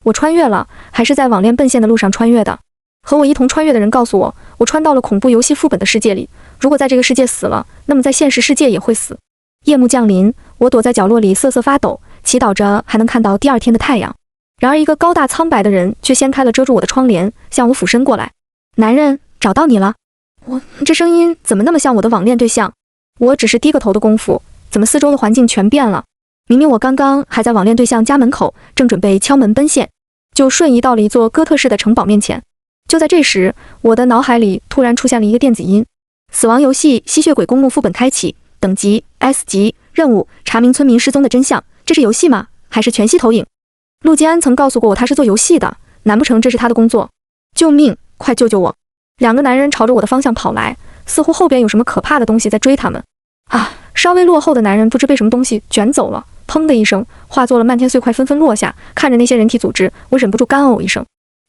我穿越了，还是在网恋奔现的路上穿越的。和我一同穿越的人告诉我，我穿到了恐怖游戏副本的世界里。如果在这个世界死了，那么在现实世界也会死。夜幕降临，我躲在角落里瑟瑟发抖，祈祷着还能看到第二天的太阳。然而一个高大苍白的人却掀开了遮住我的窗帘，向我俯身过来。男人，找到你了。这声音怎么那么像我的网恋对象？我只是低个头的功夫，怎么四周的环境全变了？明明我刚刚还在网恋对象家门口，正准备敲门奔现，就瞬移到了一座哥特式的城堡面前。就在这时，我的脑海里突然出现了一个电子音：死亡游戏吸血鬼公墓副本开启，等级 S 级，任务查明村民失踪的真相。这是游戏吗？还是全息投影？陆金安曾告诉过我他是做游戏的，难不成这是他的工作？救命，快救救我！两个男人朝着我的方向跑来，似乎后边有什么可怕的东西在追他们。稍微落后的男人不知被什么东西卷走了，砰的一声，化作了漫天碎块纷纷落下。看着那些人体组织，我忍不住干呕一声。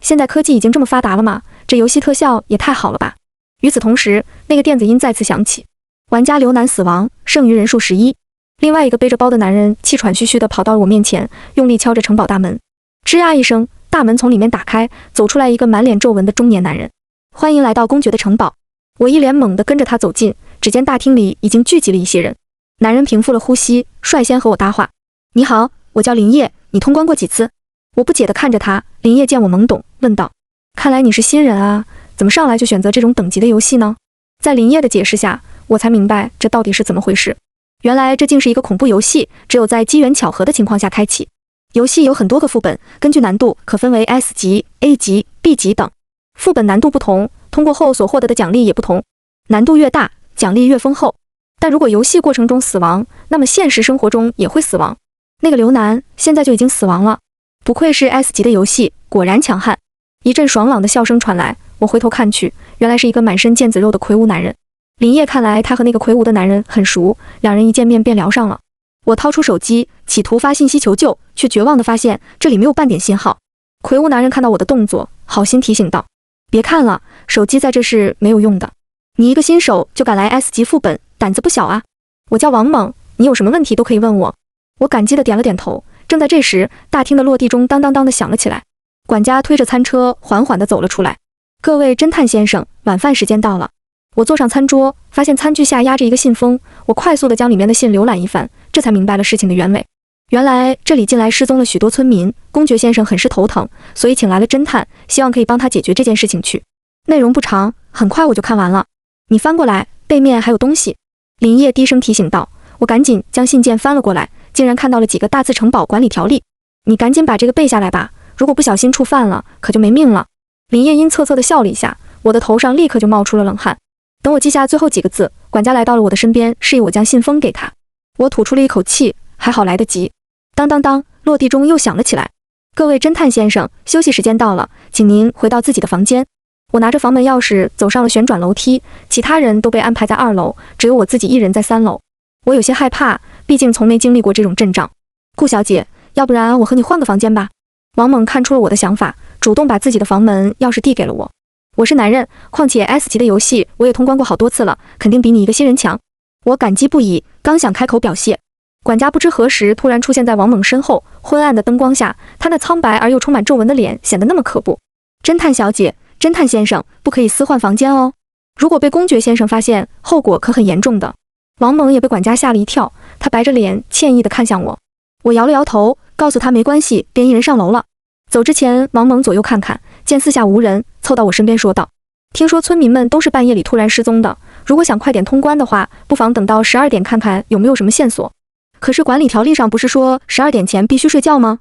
现在科技已经这么发达了吗？这游戏特效也太好了吧！与此同时，那个电子音再次响起：玩家刘楠死亡，剩余人数11。另外一个背着包的男人气喘吁吁地跑到了我面前，用力敲着城堡大门。吱呀一声，大门从里面打开，走出来一个满脸皱纹的中年男人。欢迎来到公爵的城堡。我一脸懵地跟着他走近，只见大厅里已经聚集了一些人。男人平复了呼吸，率先和我搭话：你好，我叫林叶，你通关过几次？我不解地看着他，林叶见我懵懂，问道：看来你是新人啊，怎么上来就选择这种等级的游戏呢？在林叶的解释下，我才明白这到底是怎么回事。原来这竟是一个恐怖游戏，只有在机缘巧合的情况下开启。游戏有很多个副本，根据难度可分为 S 级、A 级、B 级等。副本难度不同，通过后所获得的奖励也不同，难度越大，奖励越丰厚。但如果游戏过程中死亡，那么现实生活中也会死亡。那个刘楠现在就已经死亡了，不愧是 S 级的游戏，果然强悍。一阵爽朗的笑声传来，我回头看去，原来是一个满身腱子肉的魁梧男人。林叶看来他和那个魁梧的男人很熟，两人一见面便聊上了。我掏出手机，企图发信息求救，却绝望地发现这里没有半点信号。魁梧男人看到我的动作，好心提醒道：别看了，手机在这是没有用的。你一个新手就敢来 S 级副本，胆子不小啊！我叫王猛，你有什么问题都可以问我。我感激地点了点头。正在这时，大厅的落地钟当当当地响了起来。管家推着餐车缓缓地走了出来。各位侦探先生，晚饭时间到了。我坐上餐桌，发现餐具下压着一个信封，我快速地将里面的信浏览一番，这才明白了事情的原委。原来这里近来失踪了许多村民，公爵先生很是头疼，所以请来了侦探，希望可以帮他解决这件事情去。内容不长，很快我就看完了。你翻过来，背面还有东西。林叶低声提醒道。我赶紧将信件翻了过来，竟然看到了几个大字城堡管理条例。你赶紧把这个背下来吧，如果不小心触犯了，可就没命了。林叶阴恻恻地笑了一下，我的头上立刻就冒出了冷汗。等我记下最后几个字，管家来到了我的身边，示意我将信封给他。我吐出了一口气，还好来得及。当当当，落地钟又响了起来。各位侦探先生，休息时间到了，请您回到自己的房间。我拿着房门钥匙走上了旋转楼梯，其他人都被安排在2楼，只有我自己一人在3楼。我有些害怕，毕竟从没经历过这种阵仗。顾小姐，要不然我和你换个房间吧。王猛看出了我的想法，主动把自己的房门钥匙递给了我。我是男人，况且 S 级的游戏我也通关过好多次了，肯定比你一个新人强。我感激不已，刚想开口表谢，管家不知何时突然出现在王猛身后，昏暗的灯光下，他那苍白而又充满皱纹的脸显得那么可怖。侦探小姐，侦探先生，不可以私换房间哦，如果被公爵先生发现，后果可很严重的。王猛也被管家吓了一跳，他白着脸歉意地看向我。我摇了摇头，告诉他没关系，便一人上楼了。走之前，王猛左右看看，见四下无人，凑到我身边说道：听说村民们都是半夜里突然失踪的，如果想快点通关的话，不妨等到12点看看有没有什么线索。可是管理条例上不是说12点前必须睡觉吗？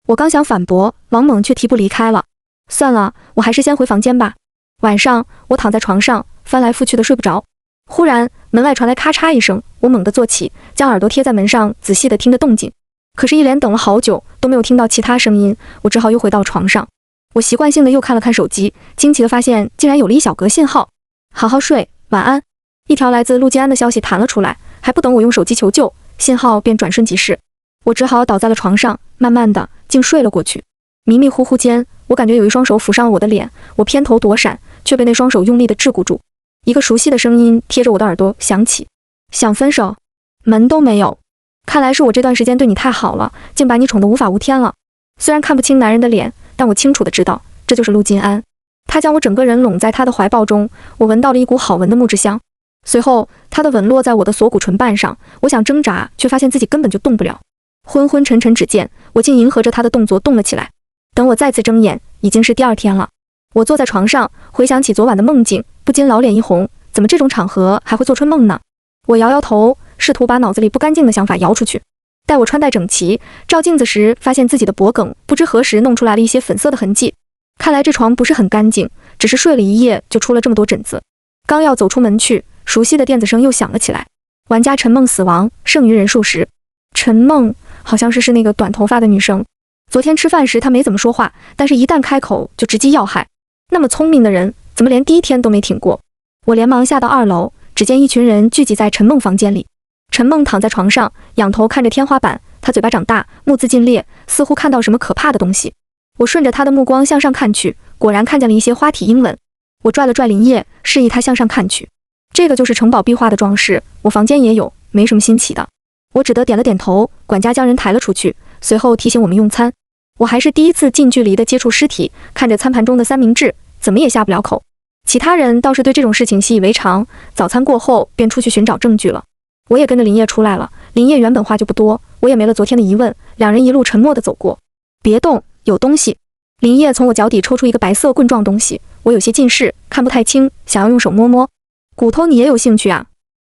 我刚想反驳，王猛却提步离开了。算了，我还是先回房间吧。晚上，我躺在床上，翻来覆去的睡不着。忽然，门外传来咔嚓一声，我猛地坐起，将耳朵贴在门上，仔细地听着动静。可是，一连等了好久，都没有听到其他声音，我只好又回到床上。我习惯性的又看了看手机，惊奇地发现竟然有了一小格信号。好好睡，晚安。一条来自陆金安的消息弹了出来，还不等我用手机求救，信号便转瞬即逝。我只好倒在了床上，慢慢的竟睡了过去。迷迷糊糊间，我感觉有一双手抚上了我的脸，我偏头躲闪，却被那双手用力地桎梏住。一个熟悉的声音贴着我的耳朵响起：想分手？门都没有。看来是我这段时间对你太好了，竟把你宠得无法无天了。虽然看不清男人的脸，但我清楚地知道，这就是陆金安。他将我整个人拢在他的怀抱中，我闻到了一股好闻的木质香。随后，他的吻落在我的锁骨唇瓣上，我想挣扎，却发现自己根本就动不了。昏昏沉沉，只见我竟迎合着他的动作动了起来。等我再次睁眼，已经是第二天了。我坐在床上，回想起昨晚的梦境，不禁老脸一红，怎么这种场合还会做春梦呢？我摇摇头，试图把脑子里不干净的想法摇出去。待我穿戴整齐，照镜子时，发现自己的脖颈不知何时弄出来了一些粉色的痕迹。看来这床不是很干净，只是睡了一夜就出了这么多疹子。刚要走出门去，熟悉的电子声又响了起来。玩家陈梦死亡，剩余人数10。陈梦好像是那个短头发的女生。昨天吃饭时她没怎么说话，但是一旦开口就直击要害。那么聪明的人，怎么连第一天都没挺过？我连忙下到2楼，只见一群人聚集在陈梦房间里。陈梦躺在床上，仰头看着天花板，她嘴巴长大，目眦尽裂，似乎看到什么可怕的东西。我顺着她的目光向上看去，果然看见了一些花体英文。我拽了拽林叶，示意她向上看去。这个就是城堡壁画的装饰，我房间也有，没什么新奇的。我只得点了点头，管家将人抬了出去，随后提醒我们用餐。我还是第一次近距离地接触尸体，看着餐盘中的三明治，怎么也下不了口。其他人倒是对这种事情习以为常，早餐过后便出去寻找证据了。我也跟着林叶出来了，林叶原本话就不多，我也没了昨天的疑问，两人一路沉默地走过。别动，有东西。林叶从我脚底抽出一个白色棍状东西，我有些近视，看不太清，想要用手摸摸。骨头你也有兴趣啊？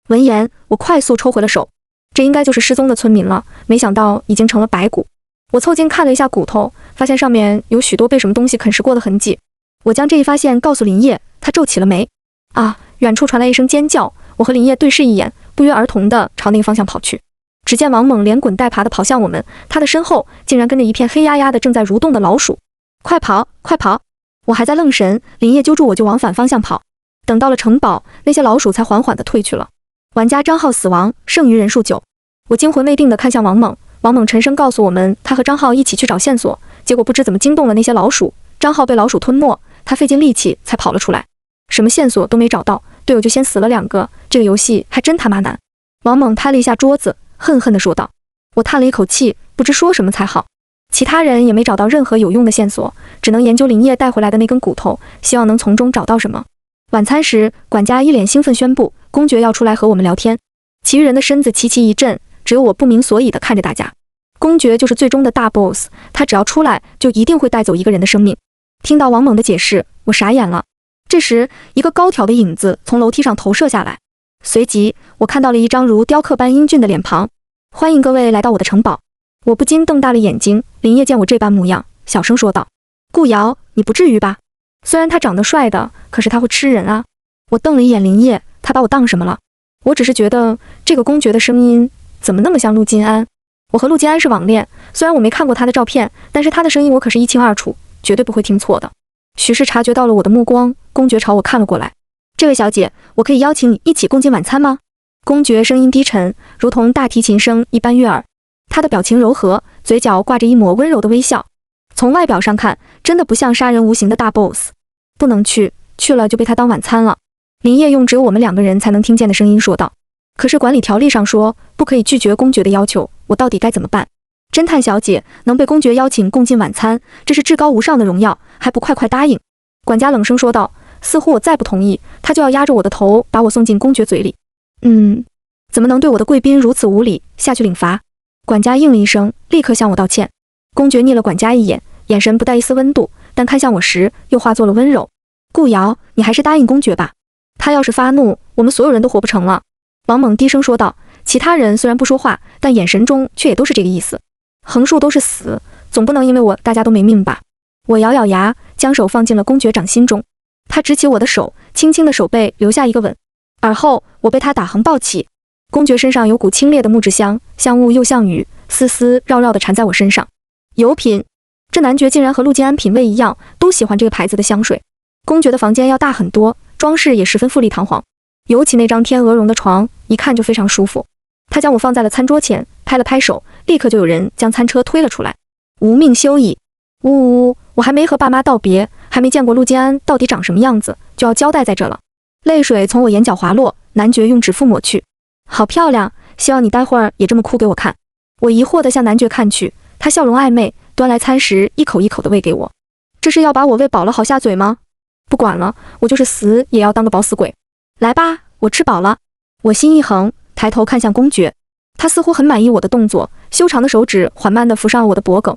闻言，我快速抽回了手。这应该就是失踪的村民了，没想到已经成了白骨。我凑近看了一下骨头，发现上面有许多被什么东西啃食过的痕迹。我将这一发现告诉林叶，他皱起了眉。啊！远处传来一声尖叫，我和林叶对视一眼，不约而同地朝那个方向跑去。只见王猛连滚带爬地跑向我们，他的身后竟然跟着一片黑压压的正在蠕动的老鼠。快跑，快跑！我还在愣神，林叶揪住我就往反方向跑。等到了城堡，那些老鼠才缓缓地退去了。玩家张浩死亡，剩余人数9。我惊魂未定地看向王猛，王猛沉声告诉我们，他和张浩一起去找线索，结果不知怎么惊动了那些老鼠，张浩被老鼠吞没，他费尽力气才跑了出来，什么线索都没找到，队友就先死了2个，这个游戏还真他妈难。王猛拍了一下桌子，恨恨地说道。我叹了一口气，不知说什么才好。其他人也没找到任何有用的线索，只能研究林叶带回来的那根骨头，希望能从中找到什么。晚餐时，管家一脸兴奋宣布，公爵要出来和我们聊天。其余人的身子齐齐一震，只有我不明所以地看着大家。公爵就是最终的大 boss， 他只要出来，就一定会带走一个人的生命。听到王猛的解释，我傻眼了。这时，一个高挑的影子从楼梯上投射下来，随即我看到了一张如雕刻般英俊的脸庞。欢迎各位来到我的城堡。我不禁瞪大了眼睛，林叶见我这般模样，小声说道：顾瑶，你不至于吧？虽然他长得帅的，可是他会吃人啊。我瞪了一眼林叶，他把我当什么了？我只是觉得这个公爵的声音怎么那么像陆金安？我和陆金安是网恋，虽然我没看过他的照片，但是他的声音我可是一清二楚，绝对不会听错的。许是察觉到了我的目光，公爵朝我看了过来。这位小姐，我可以邀请你一起共进晚餐吗？公爵声音低沉，如同大提琴声一般悦耳。他的表情柔和，嘴角挂着一抹温柔的微笑。从外表上看，真的不像杀人无形的大 boss。不能去，去了就被他当晚餐了。林叶用只有我们2个人才能听见的声音说道。可是管理条例上说，不可以拒绝公爵的要求，我到底该怎么办？侦探小姐能被公爵邀请共进晚餐，这是至高无上的荣耀，还不快快答应？管家冷声说道，似乎我再不同意，他就要压着我的头把我送进公爵嘴里。怎么能对我的贵宾如此无礼？下去领罚。管家应了一声，立刻向我道歉。公爵睨了管家一眼，眼神不带一丝温度，但看向我时又化作了温柔。顾瑶，你还是答应公爵吧，他要是发怒，我们所有人都活不成了。王猛低声说道，其他人虽然不说话，但眼神中却也都是这个意思。横竖都是死，总不能因为我大家都没命吧。我咬咬牙，将手放进了公爵掌心中。他执起我的手，轻轻的手背留下一个吻，而后我被他打横抱起。公爵身上有股清冽的木质香，像雾又像雨，丝丝绕绕地缠在我身上。有品，这男爵竟然和陆金安品味一样，都喜欢这个牌子的香水。公爵的房间要大很多，装饰也十分富丽堂皇，尤其那张天鹅绒的床，一看就非常舒服。他将我放在了餐桌前，拍了拍手，立刻就有人将餐车推了出来。无命休矣！呜呜，我还没和爸妈道别，还没见过陆金安到底长什么样子，就要交代在这了。泪水从我眼角滑落，男爵用指腹抹去。好漂亮，希望你待会儿也这么哭给我看。我疑惑地向男爵看去，他笑容暧昧，端来餐食一口一口地喂给我。这是要把我喂饱了好下嘴吗？不管了，我就是死也要当个饱死鬼。来吧，我吃饱了。我心一横，抬头看向公爵，他似乎很满意我的动作，修长的手指缓慢地扶上我的脖颈，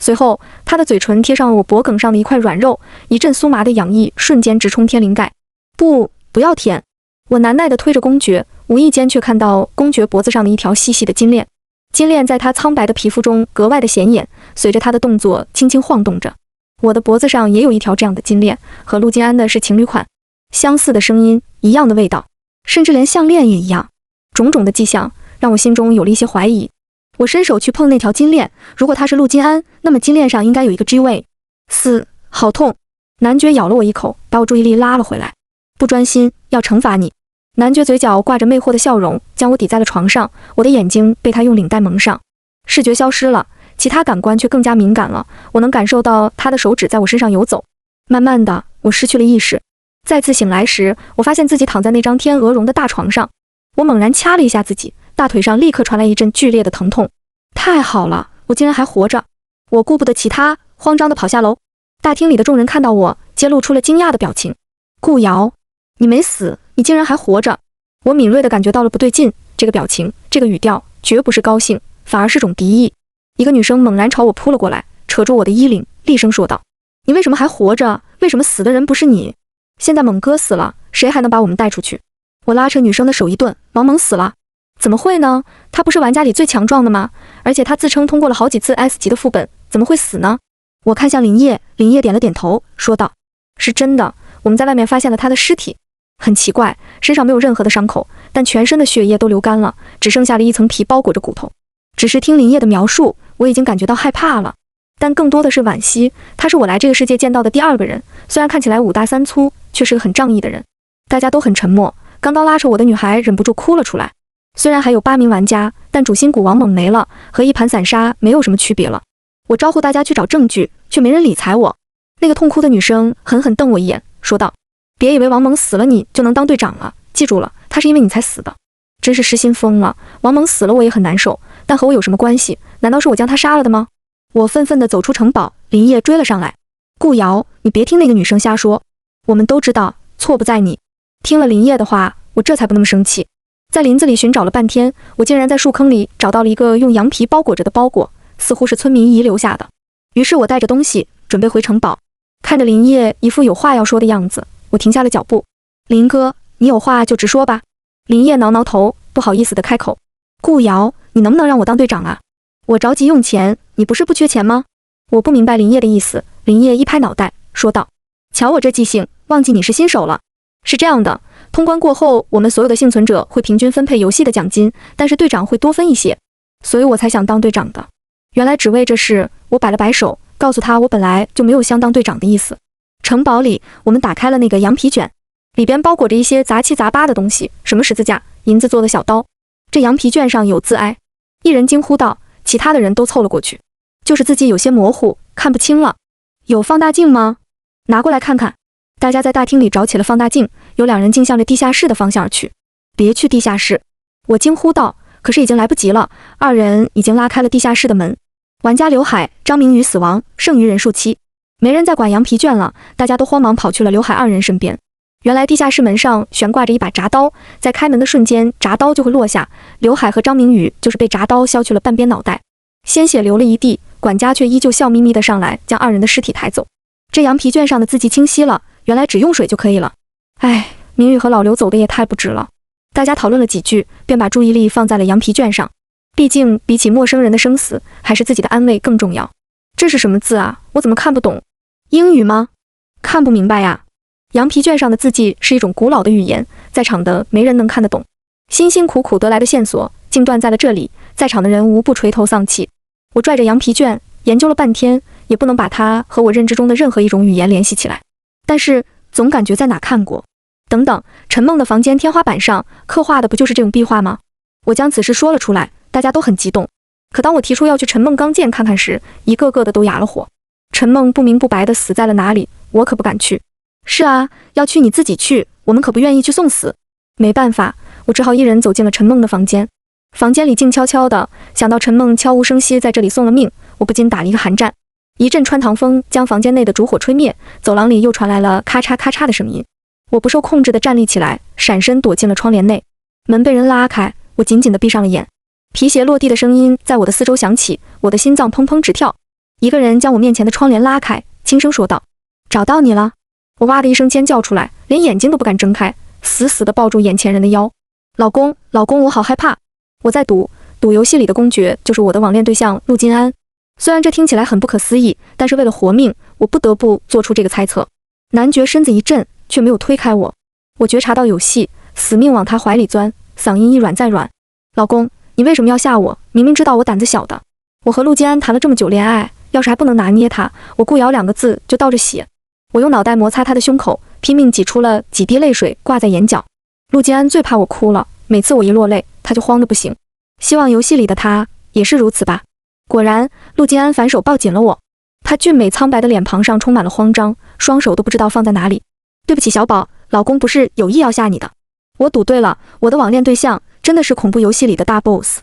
随后他的嘴唇贴上我脖颈上的一块软肉，一阵酥麻的痒意瞬间直冲天灵盖。不要舔！我难耐地推着公爵，无意间却看到公爵脖子上的一条细细的金链，金链在他苍白的皮肤中格外的显眼，随着他的动作轻轻晃动着。我的脖子上也有一条这样的金链，和陆金安的是情侣款，相似的声音，一样的味道，甚至连项链也一样。种种的迹象让我心中有了一些怀疑。我伸手去碰那条金链，如果他是陆金安，那么金链上应该有一个 G 位。好痛！男爵咬了我一口，把我注意力拉了回来。不专心，要惩罚你。男爵嘴角挂着魅惑的笑容，将我抵在了床上，我的眼睛被他用领带蒙上，视觉消失了，其他感官却更加敏感了。我能感受到他的手指在我身上游走。慢慢的，我失去了意识。再次醒来时，我发现自己躺在那张天鹅绒的大床上。我猛然掐了一下自己，大腿上立刻传来一阵剧烈的疼痛。太好了，我竟然还活着！我顾不得其他，慌张地跑下楼。大厅里的众人看到我，皆露出了惊讶的表情。顾瑶，你没死，你竟然还活着！我敏锐地感觉到了不对劲，这个表情，这个语调，绝不是高兴，反而是种敌意。一个女生猛然朝我扑了过来，扯住我的衣领，厉声说道：“你为什么还活着？为什么死的人不是你？现在猛哥死了，谁还能把我们带出去？”我拉扯女生的手一顿，王猛死了？怎么会呢？他不是玩家里最强壮的吗？而且他自称通过了好几次 S 级的副本，怎么会死呢？我看向林叶，林叶点了点头，说道：“是真的，我们在外面发现了他的尸体。很奇怪，身上没有任何的伤口，但全身的血液都流干了，只剩下了一层皮包裹着骨头。只是听林叶的描述，我已经感觉到害怕了，但更多的是惋惜。他是我来这个世界见到的第二个人，虽然看起来5大3粗，却是个很仗义的人。”大家都很沉默。刚刚拉扯我的女孩忍不住哭了出来。虽然还有8名玩家，但主心骨王猛没了，和一盘散沙没有什么区别了。我招呼大家去找证据，却没人理睬我。那个痛哭的女生狠狠瞪我一眼，说道：“别以为王猛死了你就能当队长了，记住了，他是因为你才死的。”真是失心疯了。王猛死了我也很难受，但和我有什么关系？难道是我将他杀了的吗？我愤愤地走出城堡，林叶追了上来。顾瑶，你别听那个女生瞎说，我们都知道错不在你。听了林叶的话，我这才不那么生气。在林子里寻找了半天，我竟然在树坑里找到了一个用羊皮包裹着的包裹，似乎是村民遗留下的。于是我带着东西准备回城堡，看着林叶一副有话要说的样子，我停下了脚步。林哥，你有话就直说吧。林叶挠挠头，不好意思地开口。顾瑶，你能不能让我当队长啊？我着急用钱，你不是不缺钱吗？我不明白林叶的意思。林叶一拍脑袋，说道：瞧我这记性，忘记你是新手了。是这样的，通关过后，我们所有的幸存者会平均分配游戏的奖金，但是队长会多分一些，所以我才想当队长的。原来只为这事，我摆了摆手，告诉他我本来就没有想当队长的意思。城堡里，我们打开了那个羊皮卷，里边包裹着一些杂七杂八的东西，什么十字架、银子做的小刀。这羊皮卷上有字哀，一人惊呼道，其他的人都凑了过去，就是字迹有些模糊，看不清了。有放大镜吗？拿过来看看。大家在大厅里找起了放大镜，有2人竟向着地下室的方向而去。别去地下室！我惊呼道，可是已经来不及了，2人已经拉开了地下室的门。玩家刘海、张明宇死亡，剩余人数7。没人再管羊皮卷了，大家都慌忙跑去了刘海2人身边。原来地下室门上悬挂着一把铡刀，在开门的瞬间，铡刀就会落下。刘海和张明宇就是被铡刀削去了半边脑袋，鲜血流了一地，管家却依旧笑眯眯地上来，将2人的尸体抬走。这羊皮卷上的字迹清晰了，原来只用水就可以了。唉，明宇和老刘走的也太不值了。大家讨论了几句，便把注意力放在了羊皮卷上。毕竟比起陌生人的生死，还是自己的安危更重要。这是什么字啊？我怎么看不懂？英语吗？看不明白呀。羊皮卷上的字迹是一种古老的语言，在场的没人能看得懂。辛辛苦苦得来的线索，竟断在了这里，在场的人无不垂头丧气。我拽着羊皮卷研究了半天，也不能把它和我认知中的任何一种语言联系起来。但是总感觉在哪看过。等等，陈梦的房间天花板上刻画的不就是这种壁画吗？我将此事说了出来，大家都很激动。可当我提出要去陈梦钢剑看看时，一个个的都哑了火。陈梦不明不白的死在了哪里，我可不敢去。是啊，要去你自己去，我们可不愿意去送死。没办法，我只好一人走进了陈梦的房间。房间里静悄悄的，想到陈梦悄无声息在这里送了命，我不禁打了一个寒战。一阵穿堂风将房间内的烛火吹灭，走廊里又传来了咔嚓咔嚓的声音。我不受控制地站立起来，闪身躲进了窗帘内。门被人拉开，我紧紧地闭上了眼。皮鞋落地的声音在我的四周响起，我的心脏砰砰直跳。一个人将我面前的窗帘拉开，轻声说道：“找到你了。”我哇的一声尖叫出来，连眼睛都不敢睁开，死死地抱住眼前人的腰。老公，老公，我好害怕。我在赌游戏里的公爵就是我的网恋对象陆金安。虽然这听起来很不可思议，但是为了活命，我不得不做出这个猜测。男爵身子一震，却没有推开我。我觉察到有戏，死命往他怀里钻，嗓音一软再软：“老公，你为什么要吓我？明明知道我胆子小的。我和陆金安谈了这么久恋爱，要是还不能拿捏他，我顾瑶2个字就倒着血。”我用脑袋摩擦他的胸口，拼命挤出了几滴泪水，挂在眼角。陆金安最怕我哭了，每次我一落泪，他就慌得不行。希望游戏里的他也是如此吧。果然，陆金安反手抱紧了我，他俊美苍白的脸庞上充满了慌张，双手都不知道放在哪里。对不起，小宝，老公不是有意要吓你的。我赌对了，我的网恋对象真的是恐怖游戏里的大 boss。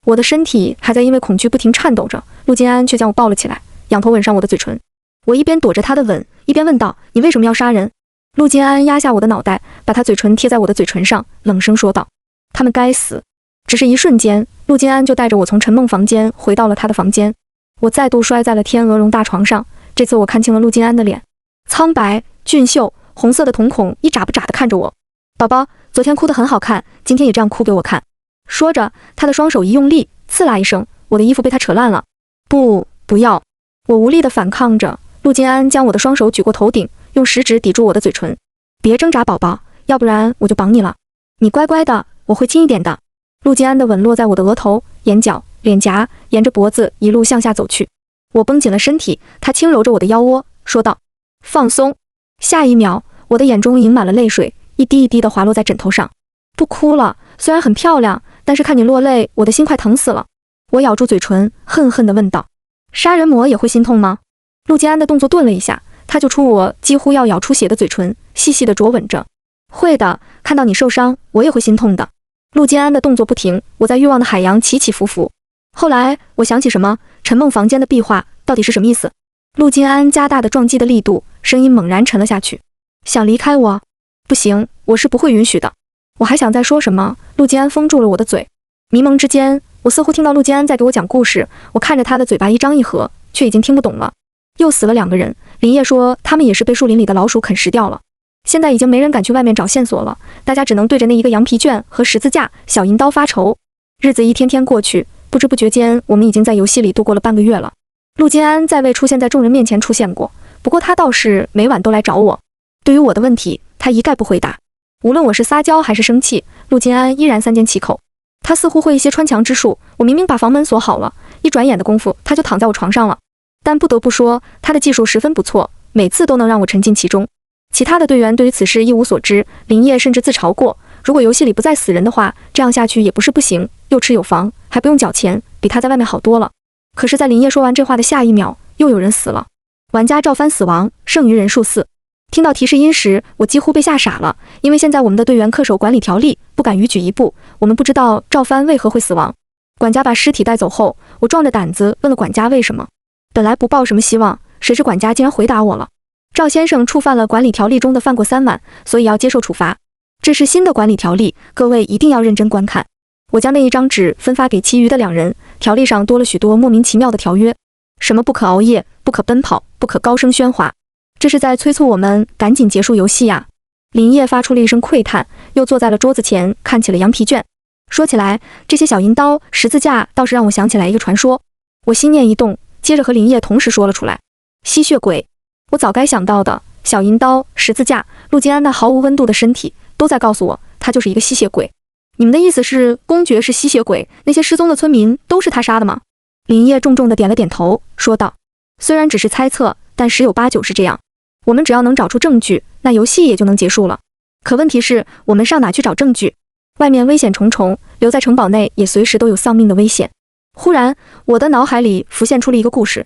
我的身体还在因为恐惧不停颤抖着，陆金安却将我抱了起来，仰头吻上我的嘴唇。我一边躲着他的吻，一边问道：“你为什么要杀人？”陆金安压下我的脑袋，把他嘴唇贴在我的嘴唇上，冷声说道：“他们该死。”只是一瞬间，陆金安就带着我从陈梦房间回到了他的房间。我再度摔在了天鹅绒大床上，这次我看清了陆金安的脸，苍白俊秀，红色的瞳孔一眨不眨地看着我。宝宝，昨天哭得很好看，今天也这样哭给我看。说着，他的双手一用力，刺啦一声，我的衣服被他扯烂了。不要！我无力地反抗着。陆金安将我的双手举过头顶，用食指抵住我的嘴唇。别挣扎，宝宝，要不然我就绑你了。你乖乖的，我会轻一点的。陆金安的吻落在我的额头、眼角、脸颊，沿着脖子一路向下走去。我绷紧了身体，他轻揉着我的腰窝，说道：“放松。”下一秒，我的眼中盈满了泪水，一滴一滴地滑落在枕头上。不哭了，虽然很漂亮，但是看你落泪，我的心快疼死了。我咬住嘴唇，恨恨地问道：“杀人魔也会心痛吗？”陆金安的动作顿了一下，他就出我几乎要咬出血的嘴唇，细细地啄吻着。会的，看到你受伤，我也会心痛的。陆金安的动作不停，我在欲望的海洋起起伏伏。后来我想起什么，陈梦房间的壁画到底是什么意思？陆金安加大的撞击的力度，声音猛然沉了下去。想离开我？不行，我是不会允许的。我还想再说什么，陆金安封住了我的嘴。迷蒙之间，我似乎听到陆金安在给我讲故事，我看着他的嘴巴一张一合，却已经听不懂了。又死了2个人，林叶说他们也是被树林里的老鼠啃食掉了。现在已经没人敢去外面找线索了，大家只能对着那一个羊皮卷和十字架、小银刀发愁。日子一天天过去，不知不觉间，我们已经在游戏里度过了半个月了。陆金安再未出现在众人面前出现过，不过他倒是每晚都来找我。对于我的问题，他一概不回答。无论我是撒娇还是生气，陆金安依然三缄其口。他似乎会一些穿墙之术，我明明把房门锁好了，一转眼的功夫，他就躺在我床上了。但不得不说，他的技术十分不错，每次都能让我沉浸其中。其他的队员对于此事一无所知，林叶甚至自嘲过，如果游戏里不再死人的话，这样下去也不是不行，又吃有房，还不用缴钱，比他在外面好多了。可是，在林叶说完这话的下一秒，又有人死了。玩家赵帆死亡，剩余人数4。听到提示音时，我几乎被吓傻了，因为现在我们的队员恪守管理条例，不敢逾矩一步，我们不知道赵帆为何会死亡。管家把尸体带走后，我壮着胆子问了管家为什么。本来不抱什么希望，谁知管家竟然回答我了：赵先生触犯了管理条例中的犯过3晚，所以要接受处罚。这是新的管理条例，各位一定要认真观看。我将那一张纸分发给其余的2人，条例上多了许多莫名其妙的条约，什么不可熬夜，不可奔跑，不可高声喧哗，这是在催促我们赶紧结束游戏呀。林叶发出了一声喟叹，又坐在了桌子前看起了羊皮卷。说起来，这些小银刀、十字架倒是让我想起来一个传说。我心念一动，接着和林叶同时说了出来：吸血鬼。我早该想到的，小银刀、十字架，陆金安那毫无温度的身体，都在告诉我，他就是一个吸血鬼。你们的意思是，公爵是吸血鬼，那些失踪的村民都是他杀的吗？林叶重重地点了点头，说道：虽然只是猜测，但10有8九是这样。我们只要能找出证据，那游戏也就能结束了。可问题是，我们上哪去找证据？外面危险重重，留在城堡内也随时都有丧命的危险。忽然，我的脑海里浮现出了一个故事。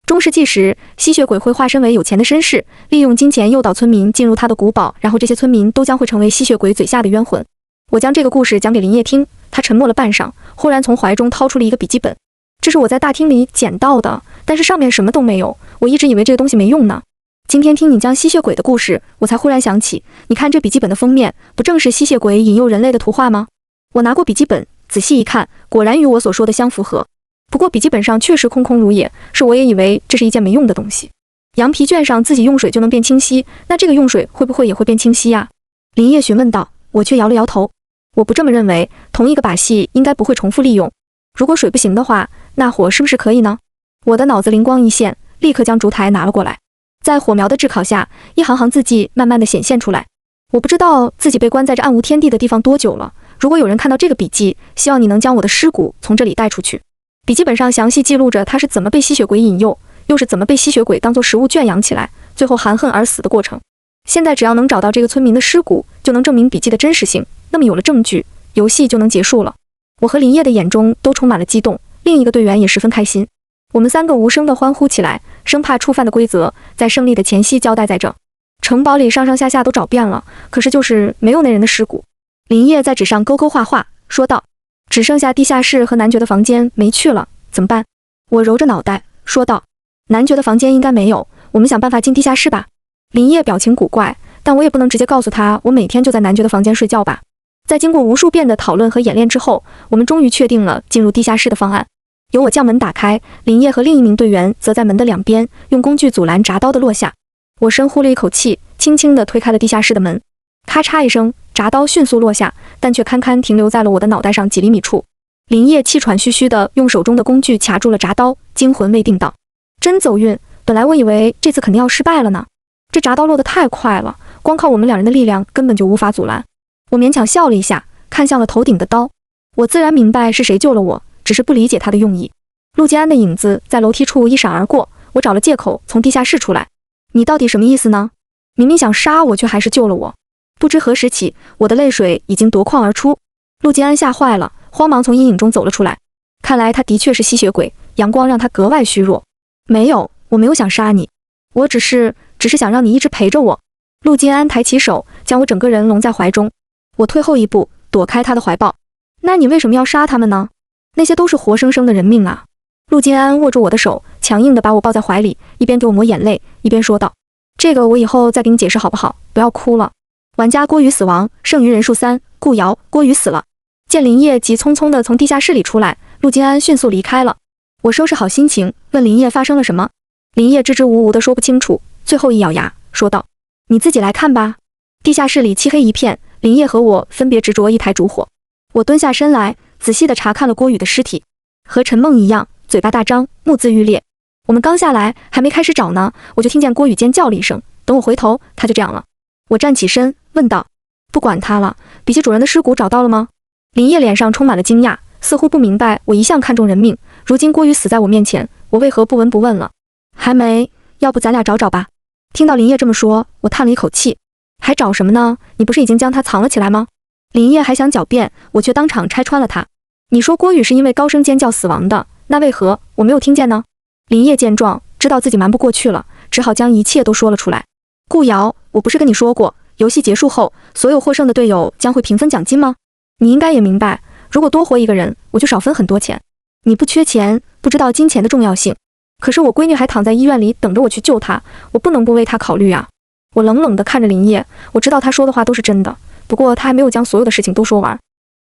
中世纪时，吸血鬼会化身为有钱的绅士，利用金钱诱导村民进入他的古堡，然后这些村民都将会成为吸血鬼嘴下的冤魂。我将这个故事讲给林叶听，他沉默了半晌，忽然从怀中掏出了一个笔记本。这是我在大厅里捡到的，但是上面什么都没有，我一直以为这个东西没用呢。今天听你讲吸血鬼的故事，我才忽然想起，你看这笔记本的封面，不正是吸血鬼引诱人类的图画吗？我拿过笔记本，仔细一看，果然与我所说的相符合。不过笔记本上确实空空如也，是我也以为这是一件没用的东西。羊皮卷上自己用水就能变清晰，那这个用水会不会也会变清晰呀？林叶询问道，我却摇了摇头。我不这么认为，同一个把戏应该不会重复利用。如果水不行的话，那火是不是可以呢？我的脑子灵光一现，立刻将烛台拿了过来。在火苗的炙烤下，一行行字迹慢慢地显现出来。我不知道自己被关在这暗无天地的地方多久了。如果有人看到这个笔记，希望你能将我的尸骨从这里带出去。笔记本上详细记录着他是怎么被吸血鬼引诱，又是怎么被吸血鬼当作食物圈养起来，最后含恨而死的过程。现在只要能找到这个村民的尸骨，就能证明笔记的真实性。那么有了证据，游戏就能结束了。我和林叶的眼中都充满了激动，另一个队员也十分开心。我们三个无声地欢呼起来，生怕触犯的规则在胜利的前夕交代在这。城堡里上上下下都找遍了，可是就是没有那人的尸骨。林叶在纸上勾勾画画，说道：“只剩下地下室和男爵的房间没去了，怎么办？”我揉着脑袋说道：“男爵的房间应该没有，我们想办法进地下室吧。”林叶表情古怪，但我也不能直接告诉他我每天就在男爵的房间睡觉吧。在经过无数遍的讨论和演练之后，我们终于确定了进入地下室的方案。由我将门打开，林叶和另一名队员则在门的两边用工具阻拦铡刀的落下。我深呼了一口气，轻轻地推开了地下室的门。咔嚓一声，铡刀迅速落下，但却堪堪停留在了我的脑袋上几厘米处。林叶气喘吁吁地用手中的工具卡住了铡刀，惊魂未定道：“真走运，本来我以为这次肯定要失败了呢。这铡刀落得太快了，光靠我们两人的力量根本就无法阻拦。”我勉强笑了一下，看向了头顶的刀。我自然明白是谁救了我，只是不理解他的用意。陆金安的影子在楼梯处一闪而过，我找了借口从地下室出来。你到底什么意思呢？明明想杀我，却还是救了我。不知何时起，我的泪水已经夺眶而出。陆金安吓坏了，慌忙从阴影中走了出来。看来他的确是吸血鬼，阳光让他格外虚弱。没有，我没有想杀你，我只是想让你一直陪着我。陆金安抬起手，将我整个人拢在怀中。我退后一步，躲开他的怀抱。那你为什么要杀他们呢？那些都是活生生的人命啊！陆金安握住我的手，强硬地把我抱在怀里，一边给我抹眼泪，一边说道：“这个我以后再给你解释好不好？不要哭了。”玩家郭宇死亡，剩余人数3，顾瑶，郭宇死了。见林叶急匆匆地从地下室里出来，陆金安迅速离开了。我收拾好心情，问林叶发生了什么。林叶支支吾吾地说不清楚，最后一咬牙说道：“你自己来看吧。”地下室里漆黑一片，林叶和我分别执着一台烛火。我蹲下身来，仔细地查看了郭宇的尸体，和陈梦一样，嘴巴大张，目眦欲裂。我们刚下来，还没开始找呢，我就听见郭宇尖叫了一声。等我回头，他就这样了。我站起身，问道：“不管他了，笔记主人的尸骨找到了吗？”林叶脸上充满了惊讶，似乎不明白我一向看重人命，如今郭宇死在我面前，我为何不闻不问了？还没，要不咱俩找找吧。听到林叶这么说，我叹了一口气。还找什么呢？你不是已经将他藏了起来吗？林叶还想狡辩，我却当场拆穿了他。你说郭宇是因为高声尖叫死亡的，那为何我没有听见呢？林叶见状，知道自己瞒不过去了，只好将一切都说了出来。顾瑶，我不是跟你说过，游戏结束后，所有获胜的队友将会平分奖金吗？你应该也明白，如果多活一个人，我就少分很多钱。你不缺钱，不知道金钱的重要性。可是我闺女还躺在医院里等着我去救她，我不能不为她考虑啊。我冷冷地看着林叶，我知道他说的话都是真的，不过他还没有将所有的事情都说完。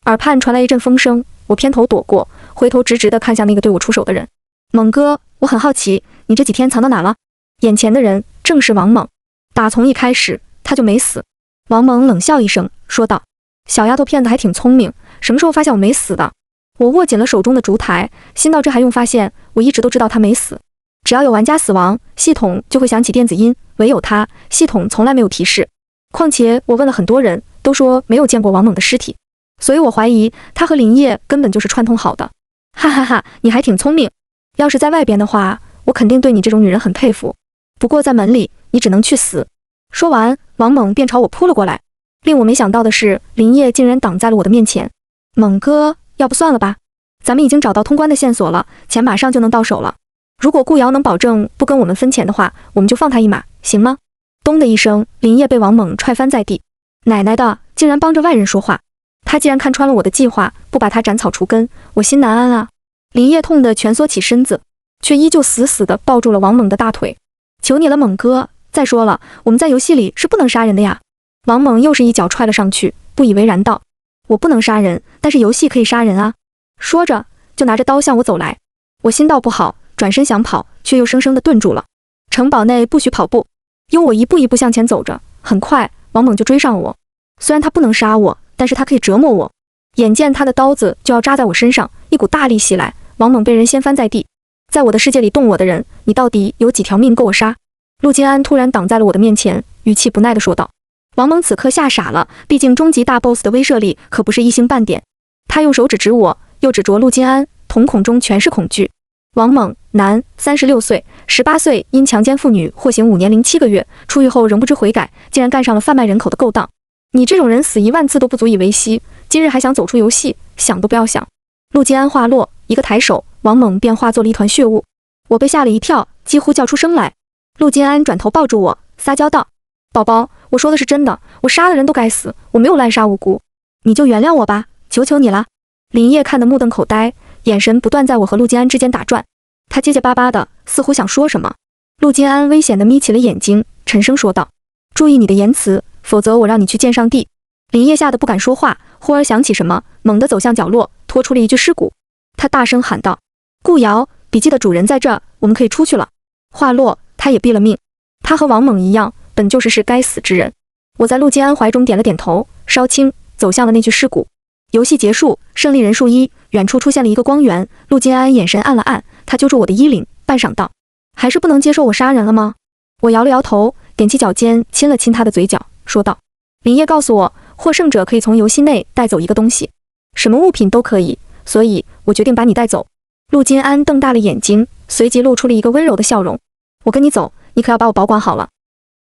耳畔传来一阵风声，我偏头躲过，回头直直地看向那个对我出手的人。猛哥，我很好奇，你这几天藏到哪了？眼前的人正是王猛。打从一开始他就没死。王猛冷笑一声说道：“小丫头片子还挺聪明，什么时候发现我没死的？”我握紧了手中的烛台，心道这还用发现，我一直都知道他没死。只要有玩家死亡，系统就会响起电子音，唯有他，系统从来没有提示。况且我问了很多人，都说没有见过王猛的尸体，所以我怀疑他和林叶根本就是串通好的。哈哈哈，你还挺聪明。要是在外边的话，我肯定对你这种女人很佩服。不过在门里，你只能去死。说完，王猛便朝我扑了过来。令我没想到的是，林叶竟然挡在了我的面前。猛哥，要不算了吧？咱们已经找到通关的线索了，钱马上就能到手了。如果顾瑶能保证不跟我们分钱的话，我们就放他一马，行吗？咚的一声，林叶被王猛踹翻在地。奶奶的，竟然帮着外人说话！他既然看穿了我的计划，不把他斩草除根，我心难安啊。林烨痛得蜷缩起身子，却依旧死死地抱住了王猛的大腿。求你了，猛哥，再说了，我们在游戏里是不能杀人的呀。王猛又是一脚踹了上去，不以为然道：我不能杀人，但是游戏可以杀人啊。说着就拿着刀向我走来。我心道不好，转身想跑，却又生生地顿住了。城堡内不许跑步，由我一步一步向前走着。很快王猛就追上我，虽然他不能杀我，但是他可以折磨我。眼见他的刀子就要扎在我身上，一股大力袭来，王猛被人掀翻在地。在我的世界里动我的人，你到底有几条命够我杀？陆金安突然挡在了我的面前，语气不耐地说道。王猛此刻吓傻了，毕竟终极大 boss 的威慑力可不是一星半点。他用手指指我，又指着陆金安，瞳孔中全是恐惧。王猛，男，36岁，18岁因强奸妇女获刑5年07个月，出狱后仍不知悔改，竟然干上了贩卖人口的勾当。你这种人死1万次都不足以为惜，今日还想走出游戏，想都不要想。陆金安话落，一个抬手，王猛便化作了一团血雾。我被吓了一跳，几乎叫出声来。陆金安转头抱住我，撒娇道：宝宝，我说的是真的，我杀的人都该死，我没有滥杀无辜，你就原谅我吧，求求你了。林烨看得目瞪口呆，眼神不断在我和陆金安之间打转，他结结巴巴的，似乎想说什么。陆金安危险地眯起了眼睛，沉声说道：注意你的言辞，否则我让你去见上帝。林烨吓得不敢说话，忽而想起什么，猛地走向角落，拖出了一具尸骨。他大声喊道：顾瑶，笔记的主人在这儿，我们可以出去了。话落，他也毙了命。他和王猛一样，本就是该死之人。我在陆金安怀中点了点头，稍轻走向了那具尸骨。游戏结束，胜利人数1，远处出现了一个光源。陆金安眼神暗了暗，他揪住我的衣领，半晌道：还是不能接受我杀人了吗？我摇了摇头，踮起脚尖亲了亲他的嘴角，说道：林烨告诉我，获胜者可以从游戏内带走一个东西，什么物品都可以，所以我决定把你带走。陆金安瞪大了眼睛，随即露出了一个温柔的笑容。我跟你走，你可要把我保管好了。